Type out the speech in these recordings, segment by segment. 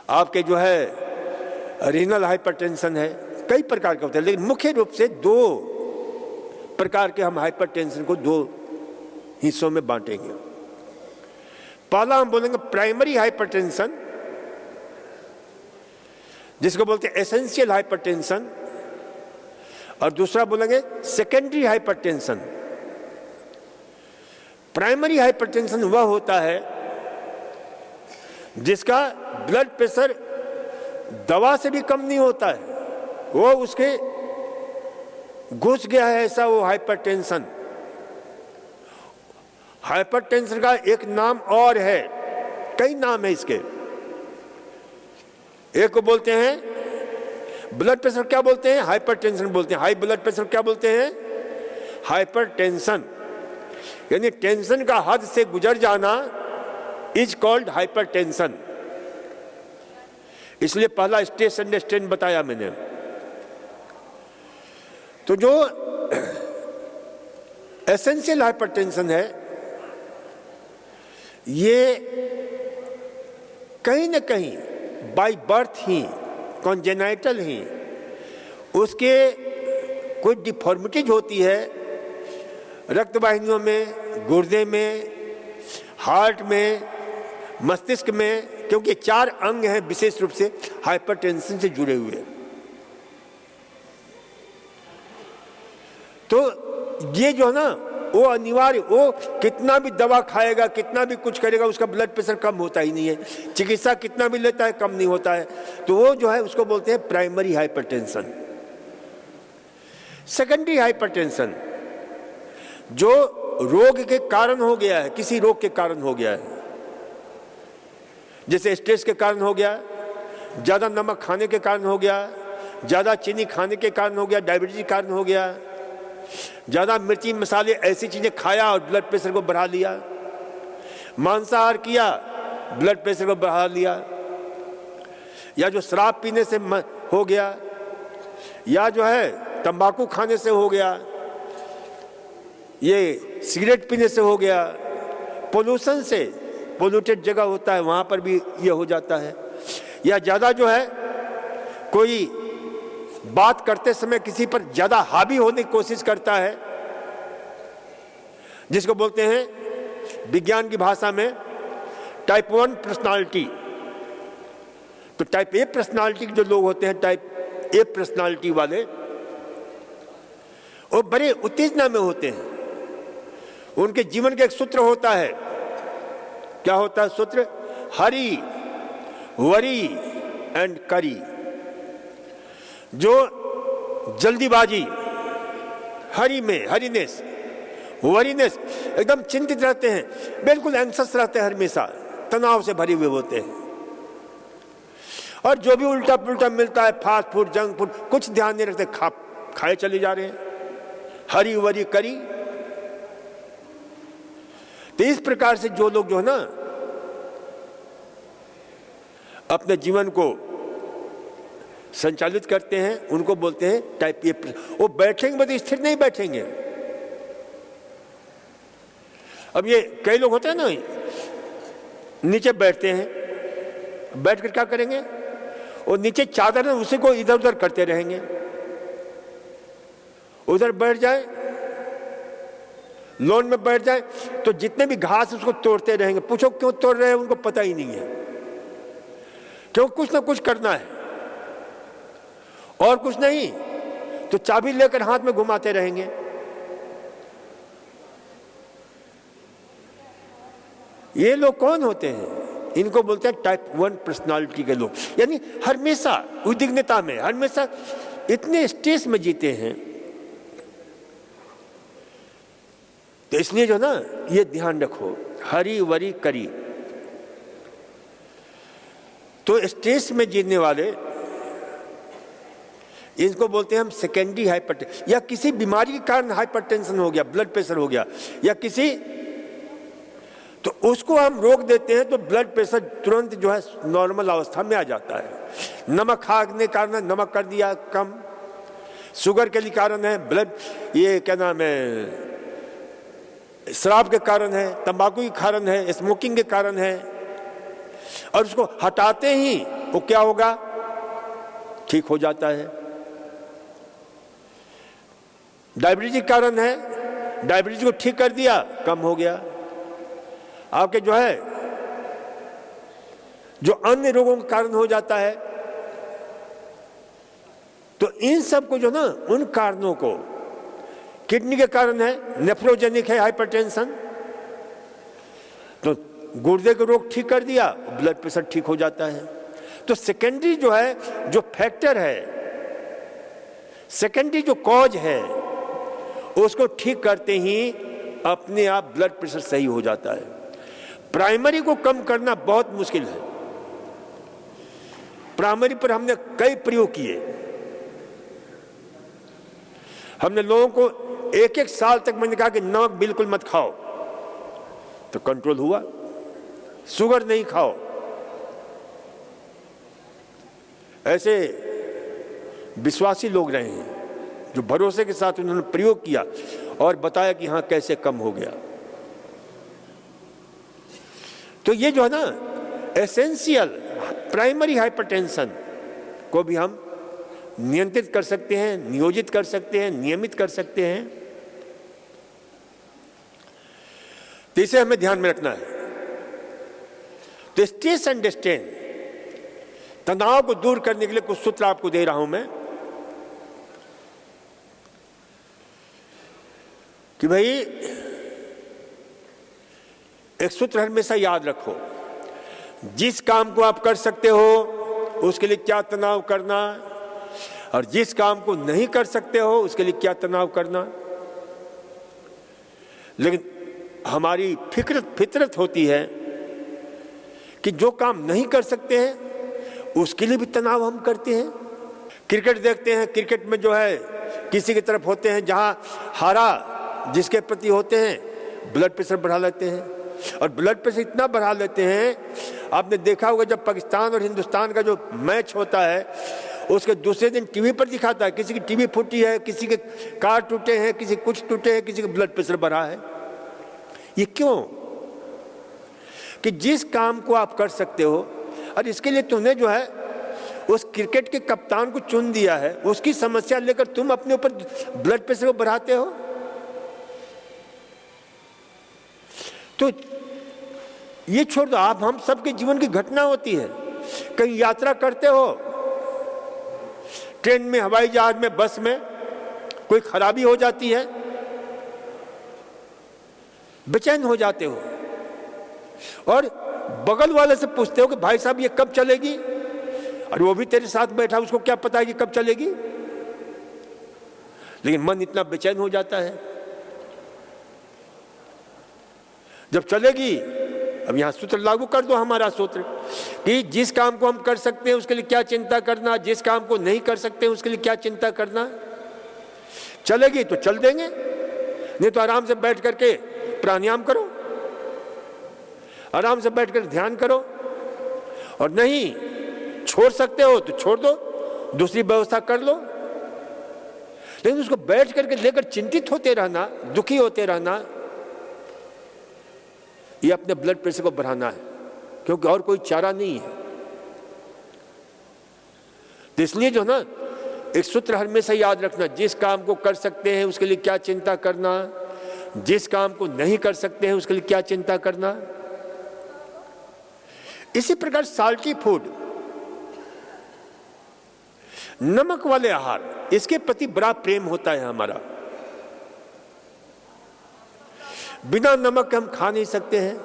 आपके जो है रीनल हाइपरटेंशन है, कई प्रकार के होते हैं, लेकिन मुख्य रूप से 2 प्रकार के हम हाइपरटेंशन को 2 हिस्सों में बांटेंगे। पहला हम बोलेंगे प्राइमरी हाइपरटेंशन, जिसको बोलते हैं एसेंशियल हाइपरटेंशन, और दूसरा बोलेंगे सेकेंडरी हाइपरटेंशन। प्राइमरी हाइपरटेंशन वह होता है जिसका ब्लड प्रेशर दवा से भी कम नहीं होता है, वो उसके घुस गया है, ऐसा वो हाइपरटेंशन। हाइपरटेंशन का एक नाम और है, कई नाम है इसके। एक को बोलते हैं ब्लड प्रेशर, क्या बोलते हैं? हाइपरटेंशन बोलते हैं। हाई ब्लड प्रेशर क्या बोलते हैं? हाइपरटेंशन। यानी टेंशन का हद से गुजर जाना इज कॉल्ड हाइपरटेंशन। इसलिए पहला स्टेज अंडरस्टैंड बताया मैंने। तो जो एसेंशियल हाइपरटेंशन है, ये कहीं ना कहीं बाय बर्थ ही, कॉन्जेनाइटल ही उसके कुछ डिफॉर्मिटीज होती है, रक्त वाहिनियों में, गुर्दे में, हार्ट में, मस्तिष्क में, क्योंकि 4 अंग हैं विशेष रूप से हाइपरटेंशन से जुड़े हुए। तो ये जो है ना, वो अनिवार्य, वो कितना भी दवा खाएगा, कितना भी कुछ करेगा, उसका ब्लड प्रेशर कम होता ही नहीं है। चिकित्सा कितना भी लेता है, कम नहीं होता है। तो वो जो है उसको बोलते हैं प्राइमरी हाइपरटेंशन। सेकेंडरी हाइपरटेंशन जो रोग के कारण हो गया है, किसी रोग के कारण हो गया है, जैसे स्ट्रेस के कारण हो गया, ज्यादा नमक खाने के कारण हो गया, ज्यादा चीनी खाने के कारण हो गया, डायबिटीज के कारण हो गया, ज्यादा मिर्ची मसाले ऐसी चीजें खाया और ब्लड प्रेशर को बढ़ा लिया, मांसाहार किया ब्लड प्रेशर को बढ़ा लिया, या जो शराब पीने से हो गया, या जो है तंबाकू खाने से हो गया, ये सिगरेट पीने से हो गया, पोल्यूशन से, पोल्यूटेड जगह होता है वहां पर भी ये हो जाता है, या ज्यादा जो है कोई बात करते समय किसी पर ज्यादा हावी होने की कोशिश करता है, जिसको बोलते हैं विज्ञान की भाषा में टाइप 1 पर्सनालिटी। तो टाइप ए पर्सनालिटी के जो लोग होते हैं, टाइप ए पर्सनालिटी वाले, वो बड़े उत्तेजना में होते हैं। उनके जीवन का एक सूत्र होता है, क्या होता है सूत्र? हरी, वरी एंड करी। जो जल्दीबाजी, हरी में हरीनेस, वरीनेस, एकदम चिंतित रहते हैं, बिल्कुल एंक्सस रहते हैं, हमेशा तनाव से भरे हुए होते हैं, और जो भी उल्टा पुल्टा मिलता है, फास्ट फूड, जंक फूड, कुछ ध्यान नहीं रखते, खाए चले जा रहे हैं, हरी वरी करी। तो इस प्रकार से जो लोग जो है ना अपने जीवन को संचालित करते हैं, उनको बोलते हैं टाइप ए। वो बैठेंगे तो स्थिर नहीं बैठेंगे। अब ये कई लोग होते हैं ना, नीचे बैठते हैं, बैठकर क्या करेंगे, वो नीचे चादर है उसी को इधर उधर करते रहेंगे, उधर बैठ जाए, लॉन में बैठ जाए तो जितने भी घास उसको तोड़ते रहेंगे। पूछो क्यों तोड़ रहे हैं, उनको पता ही नहीं है, क्यों कुछ ना कुछ करना है, और कुछ नहीं तो चाबी लेकर हाथ में घुमाते रहेंगे। ये लोग कौन होते हैं? इनको बोलते हैं टाइप 1 पर्सनालिटी के लोग, यानी हमेशा उद्विग्नता में, हमेशा इतने स्ट्रेस में जीते हैं। तो इसलिए जो ना, ये ध्यान रखो, हरी वरी करी। तो स्ट्रेस में जीने वाले, इनको बोलते हैं हम सेकेंडरी हाइपरटेंशन, या किसी बीमारी के कारण हाइपरटेंशन हो गया, ब्लड प्रेशर हो गया, या किसी, तो उसको हम रोक देते हैं तो ब्लड प्रेशर तुरंत जो है नॉर्मल अवस्था में आ जाता है। नमक खाने के कारण नमक कर दिया कम, शुगर के लिए कारण है, ब्लड, ये क्या नाम है, शराब के कारण है, तंबाकू के कारण है, स्मोकिंग के कारण है, और उसको हटाते ही वो क्या होगा, ठीक हो जाता है। डायबिटीज कारण है, डायबिटीज को ठीक कर दिया, कम हो गया। आपके जो अन्य रोगों के कारण हो जाता है, तो इन सब को ना, उन कारणों को, किडनी के कारण है, नेफ्रोजेनिक है हाइपरटेंशन, तो गुर्दे के रोग ठीक कर दिया, ब्लड प्रेशर ठीक हो जाता है। तो सेकेंडरी जो फैक्टर है, सेकेंडरी जो कॉज है, उसको ठीक करते ही अपने आप ब्लड प्रेशर सही हो जाता है। प्राइमरी को कम करना बहुत मुश्किल है। प्राइमरी पर हमने कई प्रयोग किए। हमने लोगों को एक साल तक मैंने कहा कि नमक बिल्कुल मत खाओ, तो कंट्रोल हुआ। शुगर नहीं खाओ, ऐसे विश्वासी लोग रहे हैं जो भरोसे के साथ उन्होंने प्रयोग किया और बताया कि हाँ कैसे कम हो गया। तो ये जो है ना, एसेंशियल प्राइमरी हाइपरटेंशन को भी हम नियंत्रित कर सकते हैं, नियोजित कर सकते हैं, नियमित कर सकते हैं। तो इसे हमें ध्यान में रखना है। तो स्ट्रेस एंड डिस्ट्रेन, तनाव को दूर करने के लिए कुछ सूत्र आपको दे रहा हूं मैं कि भाई एक सूत्र हमेशा याद रखो, जिस काम को आप कर सकते हो उसके लिए क्या तनाव करना, और जिस काम को नहीं कर सकते हो उसके लिए क्या तनाव करना। लेकिन हमारी फितरत होती है कि जो काम नहीं कर सकते हैं उसके लिए भी तनाव हम करते हैं। क्रिकेट देखते हैं, क्रिकेट में जो है किसी की तरफ होते हैं, जहां हारा जिसके प्रति होते हैं, ब्लड प्रेशर बढ़ा लेते हैं। और ब्लड प्रेशर इतना बढ़ा लेते हैं, आपने देखा होगा जब पाकिस्तान और हिंदुस्तान का जो मैच होता है उसके दूसरे दिन टीवी पर दिखाता है, किसी की टीवी फूटी है, किसी के कार टूटे हैं, किसी कुछ टूटे हैं, किसी का ब्लड प्रेशर बढ़ा है। ये क्यों? कि जिस काम को आप कर सकते हो, और इसके लिए तुमने जो है उस क्रिकेट के कप्तान को चुन दिया है, उसकी समस्या लेकर तुम अपने ऊपर ब्लड प्रेशर को बढ़ाते हो। तो ये छोड़ दो, आप हम सबके जीवन की घटना होती है। कहीं यात्रा करते हो, ट्रेन में, हवाई जहाज में, बस में कोई खराबी हो जाती है, बेचैन हो जाते हो और बगल वाले से पूछते हो कि भाई साहब ये कब चलेगी, और वो भी तेरे साथ बैठा, उसको क्या पता है कि कब चलेगी, लेकिन मन इतना बेचैन हो जाता है। जब चलेगी, अब यहां सूत्र लागू कर दो, हमारा सूत्र कि जिस काम को हम कर सकते हैं उसके लिए क्या चिंता करना, जिस काम को नहीं कर सकते उसके लिए क्या चिंता करना। चलेगी तो चल देंगे, नहीं तो आराम से बैठ करके प्राणायाम करो, आराम से बैठकर ध्यान करो, और नहीं छोड़ सकते हो तो छोड़ दो, दूसरी व्यवस्था कर लो। लेकिन उसको बैठ करके लेकर चिंतित होते रहना, दुखी होते रहना, ये अपने ब्लड प्रेशर को बढ़ाना है, क्योंकि और कोई चारा नहीं है। तो इसलिए जो ना, एक सूत्र हमेशा याद रखना, जिस काम को कर सकते हैं उसके लिए क्या चिंता करना, जिस काम को नहीं कर सकते हैं उसके लिए क्या चिंता करना। इसी प्रकार साल्टी फूड, नमक वाले आहार, इसके प्रति बड़ा प्रेम होता है हमारा। बिना नमक के हम खा नहीं सकते हैं।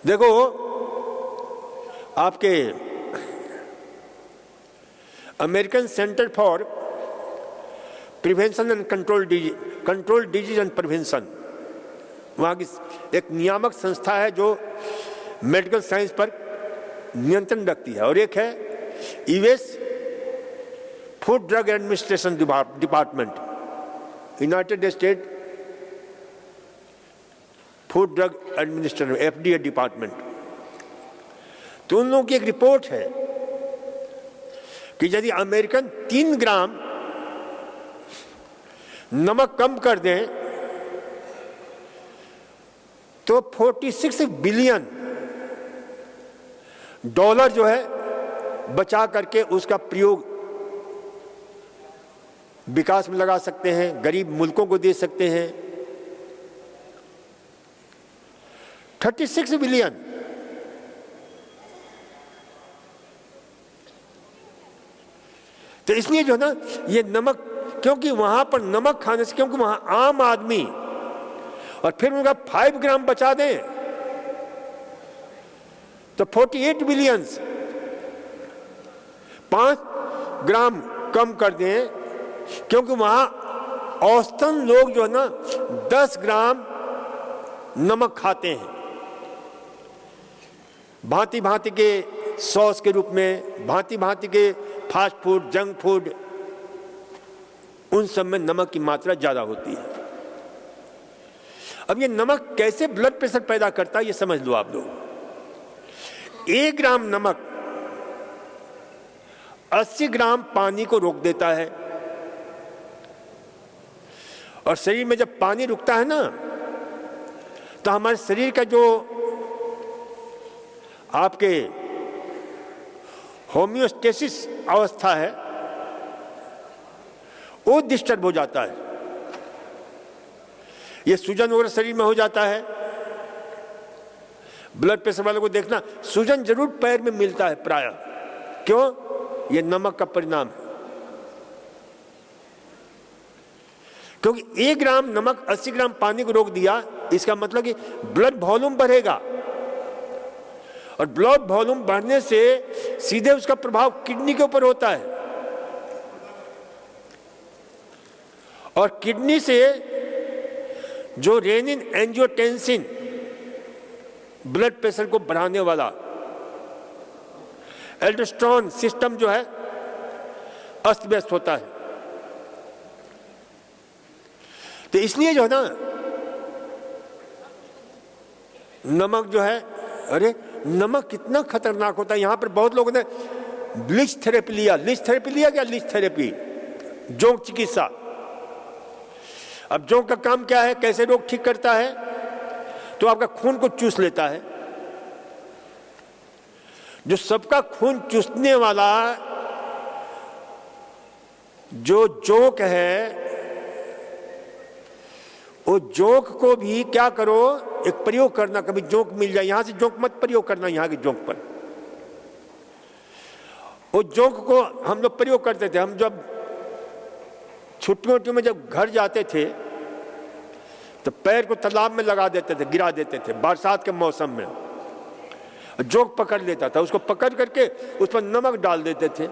देखो, आपके American centre for prevention and control disease and prevention, वहां की एक नियामक संस्था है जो मेडिकल साइंस पर नियंत्रण रखती है, और एक है US food drug administration department, United state food drug administration, FDA department. तो उन लोगों की एक रिपोर्ट है कि यदि अमेरिकन 3 ग्राम नमक कम कर दें तो $46 बिलियन जो है बचा करके उसका प्रयोग विकास में लगा सकते हैं, गरीब मुल्कों को दे सकते हैं। 36 बिलियन। तो इसलिए जो है ना ये नमक, क्योंकि वहां पर नमक खाने से, क्योंकि वहां आम आदमी, और फिर उनका 5 ग्राम बचा दें तो 48 बिलियंस, 5 ग्राम कम कर दें, क्योंकि वहां औसतन लोग जो है ना 10 ग्राम नमक खाते हैं, भांति भांति के सॉस के रूप में, भांति भांति के फास्ट फूड, जंक फूड, उन सब में नमक की मात्रा ज्यादा होती है। अब ये नमक कैसे ब्लड प्रेशर पैदा करता है ये समझ लो आप लोग। 1 ग्राम नमक 80 ग्राम पानी को रोक देता है, और शरीर में जब पानी रुकता है ना तो हमारे शरीर का जो आपके होम्योस्टेसिस अवस्था है वो डिस्टर्ब हो जाता है। ये सूजन वगैरह शरीर में हो जाता है। ब्लड प्रेशर वालों को देखना, सूजन जरूर पैर में मिलता है प्रायः। क्यों? ये नमक का परिणाम है। क्योंकि 1 ग्राम नमक 80 ग्राम पानी को रोक दिया, इसका मतलब कि ब्लड वॉल्यूम बढ़ेगा, और ब्लड वॉल्यूम बढ़ने से सीधे उसका प्रभाव किडनी के ऊपर होता है, और किडनी से जो रेनिन एंजियोटेंसिन ब्लड प्रेशर को बढ़ाने वाला एल्डोस्टेरोन सिस्टम जो है अस्त व्यस्त होता है। तो इसलिए जो है ना नमक जो है, अरे नमक कितना खतरनाक होता है। यहां पर बहुत लोगों ने लिच थेरेपी लिया। लिच थेरेपी लिया क्या? लिच थेरेपी, जोंक चिकित्सा। अब जोंक का काम क्या है, कैसे रोग ठीक करता है? तो आपका खून को चूस लेता है। जो सबका खून चूसने वाला जो जोंक है, वो जोंक को भी क्या करो, एक प्रयोग करना, कभी जोंक मिल जाए, यहां से जोंक मत प्रयोग करना यहां के जोंक पर। वो जोंक को हम लोग प्रयोग करते थे। हम जब छुट्टियों में जब घर जाते थे तो पैर को तालाब में लगा देते थे, गिरा देते थे बरसात के मौसम में। जोंक पकड़ लेता था, उसको पकड़ करके उस पर नमक डाल देते थे।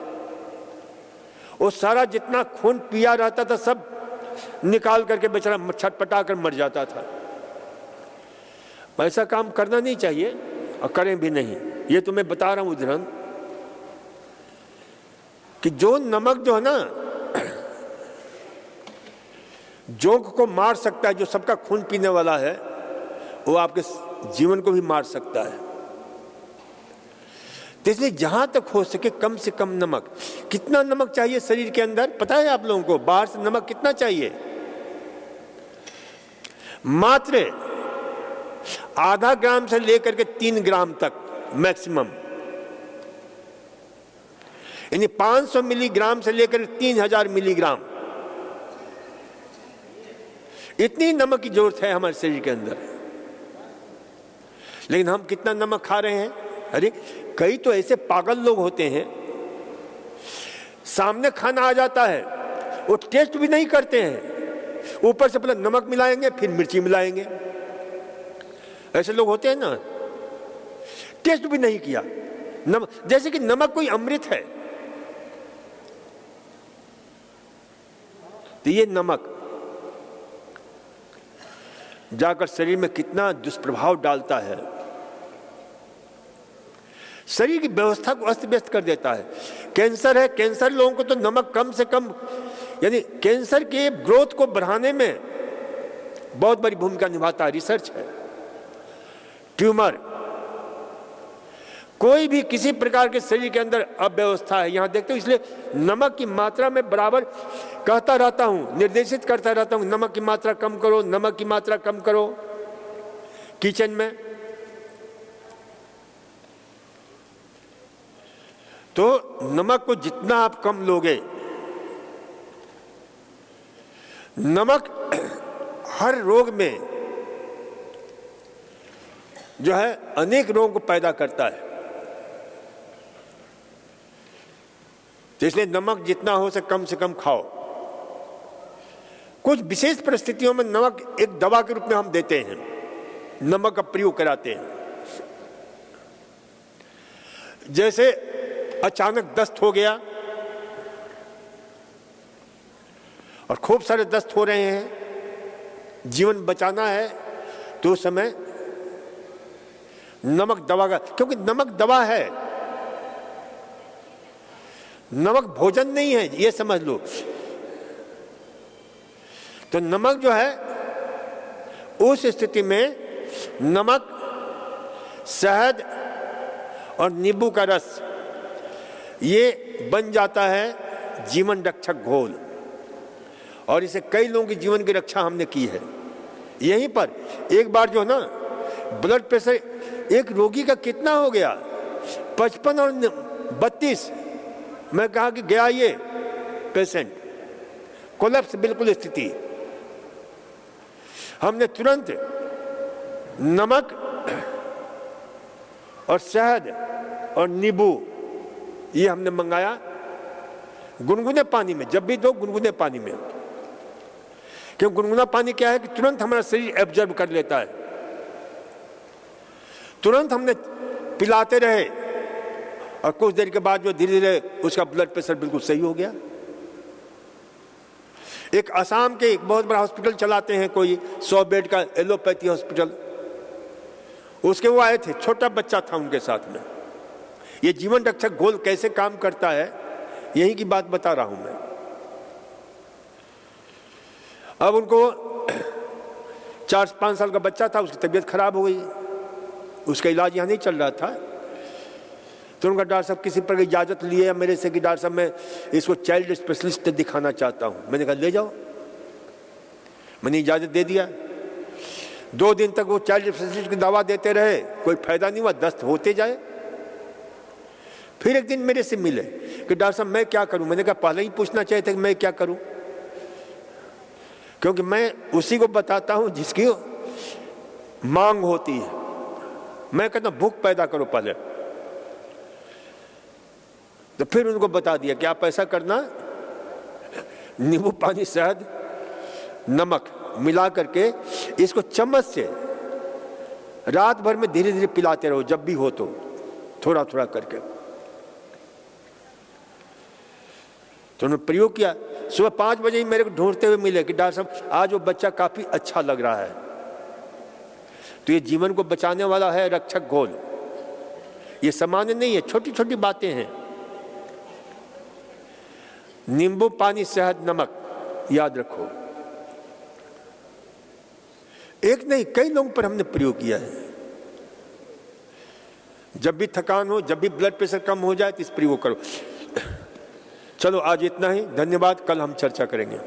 वो सारा जितना खून पिया रहता था सब निकाल करके बेचारा छटपटा कर मर जाता था। ऐसा काम करना नहीं चाहिए, और करें भी नहीं। ये तो मैं बता रहा हूं उदाहरण कि जो नमक जो है ना जोंक को मार सकता है, जो सबका खून पीने वाला है, वो आपके जीवन को भी मार सकता है। तो इसलिए जहां तक हो सके कम से कम नमक। कितना नमक चाहिए शरीर के अंदर पता है आप लोगों को? बाहर से नमक कितना चाहिए? मात्र आधा ग्राम से लेकर के 3 ग्राम तक मैक्सिमम, यानी 500 मिलीग्राम से लेकर 3000 मिलीग्राम, इतनी नमक की जरूरत है हमारे शरीर के अंदर। लेकिन हम कितना नमक खा रहे हैं? अरे कई तो ऐसे पागल लोग होते हैं, सामने खाना आ जाता है, वो टेस्ट भी नहीं करते हैं, ऊपर से पहले नमक मिलाएंगे फिर मिर्ची मिलाएंगे। ऐसे लोग होते हैं ना, टेस्ट भी नहीं किया नमक, जैसे कि नमक कोई अमृत है। तो ये नमक जाकर शरीर में कितना दुष्प्रभाव डालता है, शरीर की व्यवस्था को अस्त व्यस्त कर देता है। कैंसर है, कैंसर लोगों को तो नमक कम से कम, यानी कैंसर के ग्रोथ को बढ़ाने में बहुत बड़ी भूमिका निभाता है, रिसर्च है। ट्यूमर, कोई भी किसी प्रकार के शरीर के अंदर अव्यवस्था है, यहां देखते हो। इसलिए नमक की मात्रा में बराबर कहता रहता हूं, निर्देशित करता रहता हूं, नमक की मात्रा कम करो, नमक की मात्रा कम करो किचन में। तो नमक को जितना आप कम लोगे, नमक हर रोग में जो है अनेक रोगों को पैदा करता है। तो इसलिए नमक जितना हो से कम खाओ। कुछ विशेष परिस्थितियों में नमक एक दवा के रूप में हम देते हैं, नमक का प्रयोग कराते हैं। जैसे अचानक दस्त हो गया और खूब सारे दस्त हो रहे हैं, जीवन बचाना है, तो उस समय नमक दवा का, क्योंकि नमक दवा है, नमक भोजन नहीं है, ये समझ लो। तो नमक जो है उस स्थिति में नमक, शहद और नींबू का रस, ये बन जाता है जीवन रक्षक घोल। और इसे कई लोगों की जीवन की रक्षा हमने की है। यहीं पर एक बार जो है ना, ब्लड प्रेशर एक रोगी का कितना हो गया, 55 और 32। मैं कहा कि गया ये पेशेंट, कोलैप्स बिल्कुल स्थिति। हमने तुरंत नमक और शहद और नींबू ये हमने मंगाया, गुनगुने पानी में, जब भी दो गुनगुने पानी में। क्योंकि गुनगुना पानी क्या है कि तुरंत हमारा शरीर एब्जॉर्ब कर लेता है। तुरंत हमने पिलाते रहे और कुछ देर के बाद जो धीरे धीरे उसका ब्लड प्रेशर बिल्कुल सही हो गया। एक असम के एक बहुत बड़ा हॉस्पिटल चलाते हैं, कोई 100 बेड का एलोपैथी हॉस्पिटल, उसके वो आए थे, छोटा बच्चा था उनके साथ में। ये जीवन रक्षक घोल कैसे काम करता है, यही की बात बता रहा हूं मैं। अब उनको 4-5 साल का बच्चा था, उसकी तबीयत खराब हो गई, उसका इलाज यहाँ नहीं चल रहा था। तो उनका डॉक्टर साहब किसी पर इजाज़त लिए मेरे से कि डॉक्टर साहब मैं इसको चाइल्ड स्पेशलिस्ट दिखाना चाहता हूँ। मैंने कहा ले जाओ, मैंने इजाज़त दे दिया। 2 दिन तक वो चाइल्ड स्पेशलिस्ट की दवा देते रहे, कोई फायदा नहीं हुआ, दस्त होते जाए। फिर एक दिन मेरे से मिले कि डॉक्टर साहब मैं क्या करूँ। मैंने कहा पहले ही पूछना चाहिए था कि मैं क्या करूँ, क्योंकि मैं उसी को बताता हूँ जिसकी मांग होती है। मैं कहता भूख पैदा करो पहले। तो फिर उनको बता दिया कि आप ऐसा करना, नींबू पानी, शहद, नमक मिला करके इसको चम्मच से रात भर में धीरे धीरे पिलाते रहो, जब भी हो तो थोड़ा थोड़ा करके। तो उन्होंने प्रयोग किया। सुबह 5 बजे ही मेरे को ढूंढते हुए मिले कि डॉक्टर साहब आज वो बच्चा काफी अच्छा लग रहा है। तो ये जीवन को बचाने वाला है रक्षक घोल। ये सामान्य नहीं है, छोटी छोटी बातें हैं। नींबू पानी, शहद, नमक याद रखो। एक नहीं, कई लोगों पर हमने प्रयोग किया है। जब भी थकान हो, जब भी ब्लड प्रेशर कम हो जाए तो इस प्रयोग करो। चलो आज इतना ही, धन्यवाद। कल हम चर्चा करेंगे।